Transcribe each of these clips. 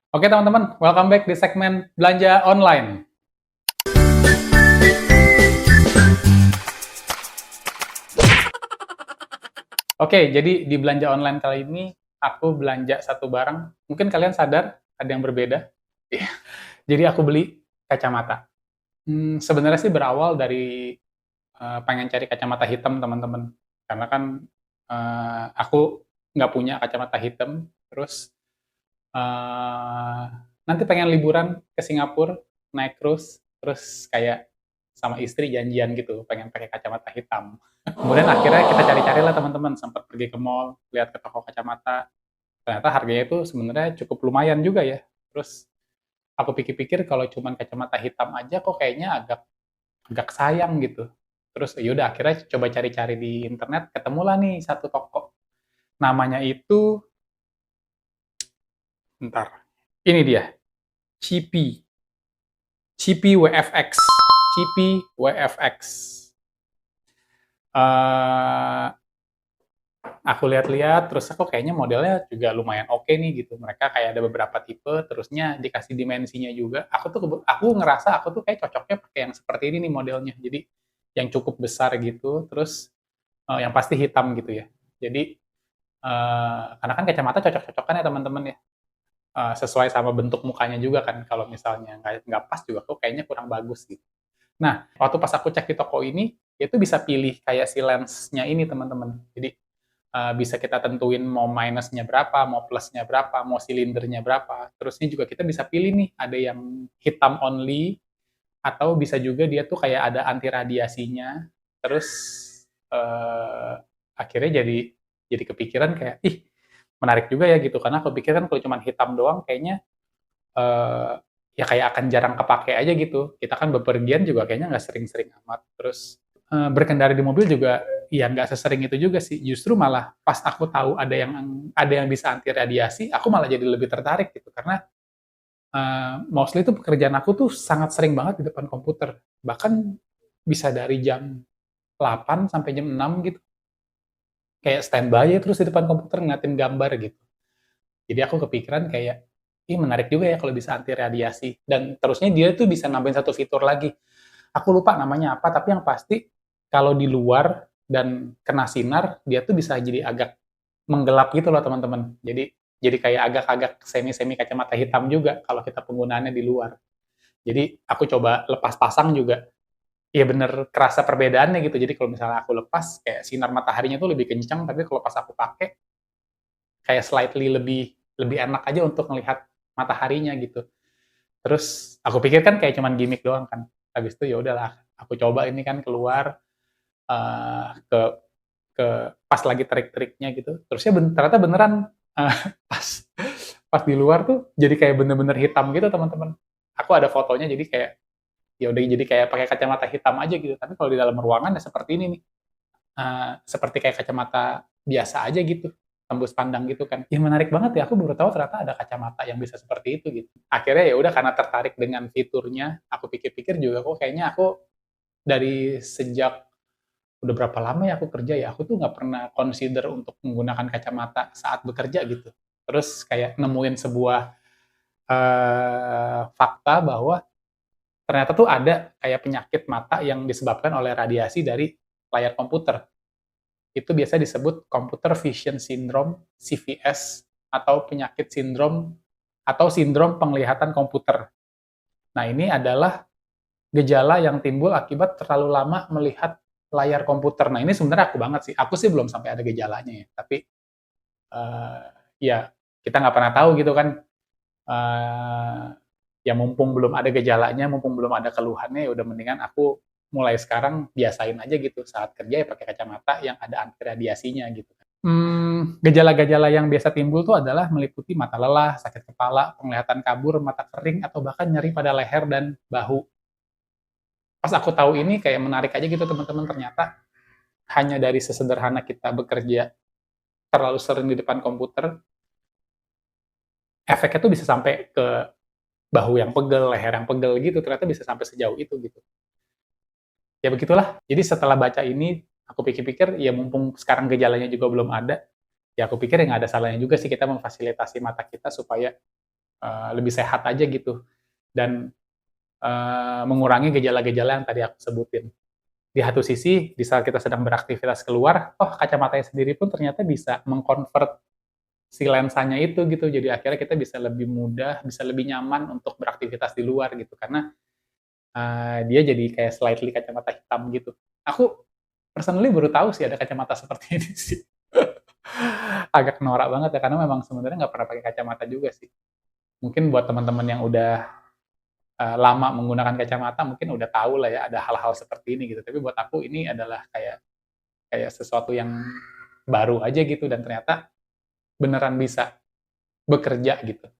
Oke teman-teman, welcome back di segmen belanja online. Oke, jadi di belanja online kali ini aku belanja satu barang. Mungkin kalian sadar ada yang berbeda. Iya. Jadi aku beli kacamata. Sebenarnya sih berawal dari pengen cari kacamata hitam teman-teman. Karena kan aku nggak punya kacamata hitam. Terus eh, nanti pengen liburan ke Singapura, naik cruise, terus kayak sama istri janjian gitu, pengen pakai kacamata hitam. Kemudian akhirnya kita cari-cari lah teman-teman, sempat pergi ke mall, lihat ke toko kacamata. Ternyata harganya itu sebenarnya cukup lumayan juga ya. Terus aku pikir-pikir kalau cuman kacamata hitam aja kok kayaknya agak agak sayang gitu. Terus yaudah akhirnya coba cari-cari di internet, ketemulah nih satu toko. Namanya itu, bentar, ini dia, Cipi. Cipi WFX. Cipi WFX. Eh, aku lihat-lihat, terus aku kayaknya modelnya juga lumayan oke nih gitu. Mereka kayak ada beberapa tipe, terusnya dikasih dimensinya juga. Aku ngerasa aku tuh kayak cocoknya pakai yang seperti ini nih modelnya. Jadi yang cukup besar gitu, terus yang pasti hitam gitu ya. Jadi karena kan kacamata cocok-cocokan ya teman-teman ya. Sesuai sama bentuk mukanya juga kan. Kalau misalnya nggak pas juga kok kayaknya kurang bagus gitu. Nah, waktu pas aku cek di toko ini, itu bisa pilih kayak si lensnya ini teman-teman. Jadi bisa kita tentuin mau minusnya berapa, mau plusnya berapa, mau silindernya berapa. Terusnya juga kita bisa pilih nih, ada yang hitam only, atau bisa juga dia tuh kayak ada anti radiasinya. Terus uh, akhirnya jadi kepikiran kayak, ih menarik juga ya gitu, karena aku pikir kan kalau cuma hitam doang kayaknya ya kayak akan jarang kepake aja gitu. Kita kan bepergian juga kayaknya nggak sering-sering amat. Terus berkendara di mobil juga ya nggak sesering itu juga sih. Justru malah pas aku tahu ada yang bisa anti radiasi, aku malah jadi lebih tertarik gitu karena mostly itu pekerjaan aku tuh sangat sering banget di depan komputer. Bahkan bisa dari jam 8 sampai jam 6 gitu. Kayak standby aja terus di depan komputer ngeliatin gambar gitu. Jadi aku kepikiran kayak, ih menarik juga ya kalau bisa anti radiasi. Dan terusnya dia tuh bisa nambahin satu fitur lagi. Aku lupa namanya apa, tapi yang pasti kalau di luar dan kena sinar, dia tuh bisa jadi agak menggelap gitu loh teman-teman. Jadi kayak agak-agak semi-semi kacamata hitam juga kalau kita penggunaannya di luar. Jadi aku coba lepas pasang juga, ya bener kerasa perbedaannya gitu. Jadi kalau misalnya aku lepas, kayak sinar mataharinya tuh lebih kencang, tapi kalau pas aku pakai, kayak slightly lebih lebih enak aja untuk melihat mataharinya gitu. Terus aku pikir kan kayak cuman gimmick doang kan. Habis itu ya udahlah, aku coba ini kan keluar ke pas lagi terik-teriknya gitu. Terusnya ternyata beneran uh, pas pas di luar tuh jadi kayak bener-bener hitam gitu teman-teman. Aku ada fotonya jadi kayak ya udah jadi kayak pakai kacamata hitam aja gitu. Tapi kalau di dalam ruangan ya seperti ini nih. Seperti kayak kacamata biasa aja gitu, tembus pandang gitu kan. Ya menarik banget ya, aku baru tahu ternyata ada kacamata yang bisa seperti itu gitu. Akhirnya ya udah karena tertarik dengan fiturnya, aku pikir-pikir juga kok kayaknya aku dari sejak udah berapa lama ya aku kerja ya, aku tuh nggak pernah consider untuk menggunakan kacamata saat bekerja gitu. Terus kayak nemuin sebuah fakta bahwa ternyata tuh ada kayak penyakit mata yang disebabkan oleh radiasi dari layar komputer. Itu biasa disebut Computer Vision Syndrome, CVS, atau penyakit sindrom atau sindrom penglihatan komputer. Nah, ini adalah gejala yang timbul akibat terlalu lama melihat layar komputer. Nah, ini sebenarnya aku banget sih. Aku sih belum sampai ada gejalanya ya, tapi uh, ya kita nggak pernah tahu gitu kan. Uh, ya mumpung belum ada gejalanya, mumpung belum ada keluhannya, ya udah mendingan aku mulai sekarang biasain aja gitu saat kerja ya pakai kacamata yang ada anti radiasinya gitu. Gejala-gejala yang biasa timbul tuh adalah meliputi mata lelah, sakit kepala, penglihatan kabur, mata kering, atau bahkan nyeri pada leher dan bahu. Pas aku tahu ini kayak menarik aja gitu teman-teman, ternyata hanya dari sesederhana kita bekerja terlalu sering di depan komputer, efeknya tuh bisa sampai ke bahu yang pegel, leher yang pegel gitu, ternyata bisa sampai sejauh itu gitu. Ya begitulah, jadi setelah baca ini, aku pikir-pikir, ya mumpung sekarang gejalanya juga belum ada, ya aku pikir ya nggak ada salahnya juga sih kita memfasilitasi mata kita supaya lebih sehat aja gitu, dan mengurangi gejala-gejala yang tadi aku sebutin. Di satu sisi, di saat kita sedang beraktivitas keluar, oh kacamatanya sendiri pun ternyata bisa mengkonvert si lensanya itu gitu. Jadi akhirnya kita bisa lebih mudah, bisa lebih nyaman untuk beraktivitas di luar gitu. Karena dia jadi kayak slightly kacamata hitam gitu. Aku personally baru tahu sih ada kacamata seperti ini sih. Agak norak banget ya, karena memang sebenarnya nggak pernah pakai kacamata juga sih. Mungkin buat teman-teman yang udah lama menggunakan kacamata mungkin udah tahu lah ya ada hal-hal seperti ini gitu. Tapi buat aku ini adalah kayak kayak sesuatu yang baru aja gitu dan ternyata beneran bisa bekerja gitu.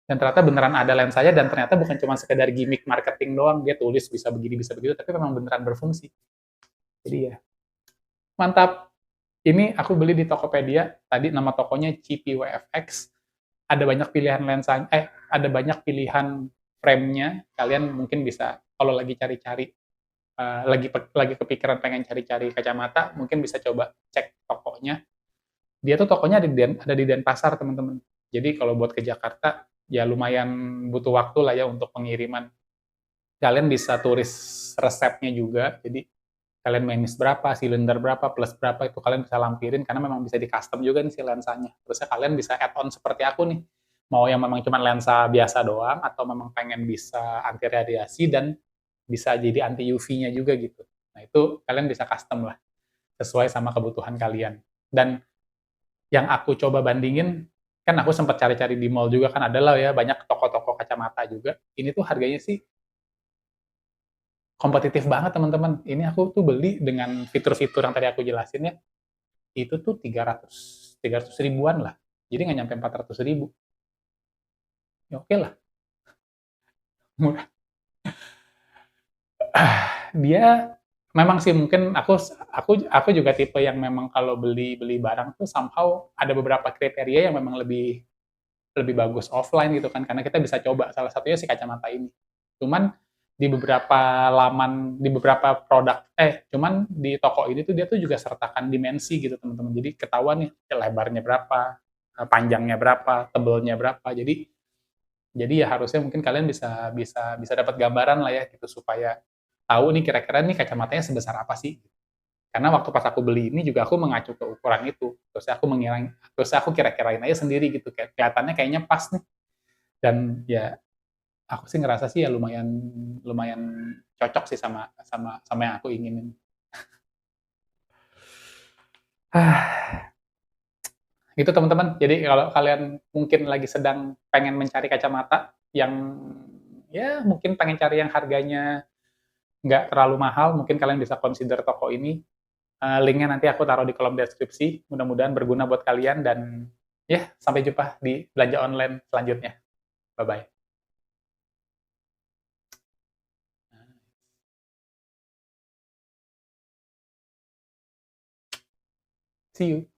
Dan ternyata beneran ada lensanya dan ternyata bukan cuma sekedar gimmick marketing doang, dia tulis bisa begini, bisa begitu, tapi memang beneran berfungsi. Jadi ya, mantap. Ini aku beli di Tokopedia, tadi nama tokonya CPWFX, ada banyak pilihan lensa, ada banyak pilihan frame-nya, kalian mungkin bisa, kalau lagi cari-cari, lagi kepikiran pengen cari-cari kacamata, mungkin bisa coba cek tokonya. Dia tuh tokonya ada di Denpasar, teman-teman. Jadi kalau buat ke Jakarta, ya lumayan butuh waktu lah ya untuk pengiriman. Kalian bisa tulis resepnya juga, jadi kalian minus berapa, silinder berapa, plus berapa, itu kalian bisa lampirin, karena memang bisa di-custom juga nih si lensanya. Terusnya kalian bisa add-on seperti aku nih, mau yang memang cuma lensa biasa doang, atau memang pengen bisa anti radiasi, dan bisa jadi anti UV-nya juga gitu. Nah itu kalian bisa custom lah, sesuai sama kebutuhan kalian. Dan yang aku coba bandingin, kan aku sempat cari-cari di mall juga kan ada lah ya banyak toko-toko kacamata juga. Ini tuh harganya sih kompetitif banget teman-teman. Ini aku tuh beli dengan fitur-fitur yang tadi aku jelasin ya, itu tuh 300 ribuan lah. Jadi nggak nyampe 400 ribu. Ya oke lah, murah. Dia memang sih mungkin aku juga tipe yang memang kalau beli beli barang tuh somehow ada beberapa kriteria yang memang lebih lebih bagus offline gitu kan, karena kita bisa coba, salah satunya si kacamata ini. Cuman di beberapa laman, di beberapa produk, cuman di toko ini tuh dia tuh juga sertakan dimensi gitu teman-teman. Jadi ketahuan nih lebarnya berapa, panjangnya berapa, tebelnya berapa. Jadi ya harusnya mungkin kalian bisa bisa bisa dapat gambaran lah ya gitu supaya tahu nih kira-kira nih kacamatanya sebesar apa sih. Karena waktu pas aku beli ini juga aku mengacu ke ukuran itu. Terus aku kira-kirain aja sendiri gitu kayak kelihatannya kayaknya pas nih. Dan ya aku sih ngerasa sih ya lumayan lumayan cocok sih sama sama sama yang aku inginin. Gitu teman-teman. Jadi kalau kalian mungkin lagi sedang pengen mencari kacamata yang ya mungkin pengen cari yang harganya nggak terlalu mahal, mungkin kalian bisa consider toko ini. Linknya nanti aku taruh di kolom deskripsi. Mudah-mudahan berguna buat kalian dan ya sampai jumpa di belanja online selanjutnya. Bye bye. See you.